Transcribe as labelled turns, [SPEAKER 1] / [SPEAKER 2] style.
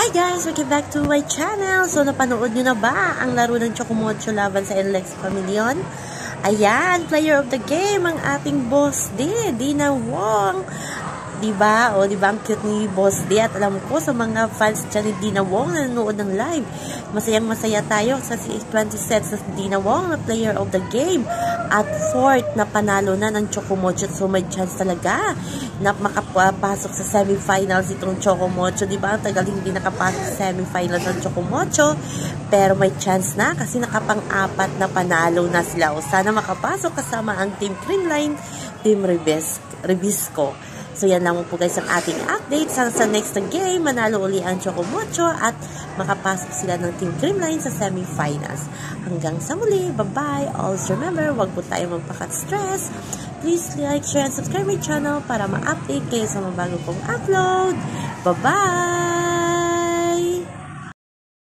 [SPEAKER 1] Hi guys! Welcome back to my channel. So, napanood nyo na ba ang laro ng Chocomocho laban sa NLEX Pavilion? Ayan, player of the game, ang ating Boss D, Dina Wong. Diba? O, diba ang cute ni Boss D? At alam ko sa mga fans dyan ni Dina Wong na nanonood ng live, masayang masaya tayo sa 20 sets na Dina Wong na player of the game. At fourth na panalo na ng Chocomocho. So, may chance talaga na makapasok sa semifinals itong Chocomocho. Diba? Ang tagal hindi nakapasok sa semifinals ng Chocomocho. Pero may chance na kasi nakapang-apat na panalo na sila. O, sana makapasok kasama ang Team Creamline, Team Ribisco. So, yan lang po guys ang ating update. Sa next na game, manalo uli ang Chocomocho at makapasok sila ng Team Creamline sa semifinals. Hanggang sa muli, bye-bye. Always remember, wag po tayo magpakat-stress. Please like, share, and subscribe my channel para ma-update kayo sa mga bago kong upload. Bye-bye!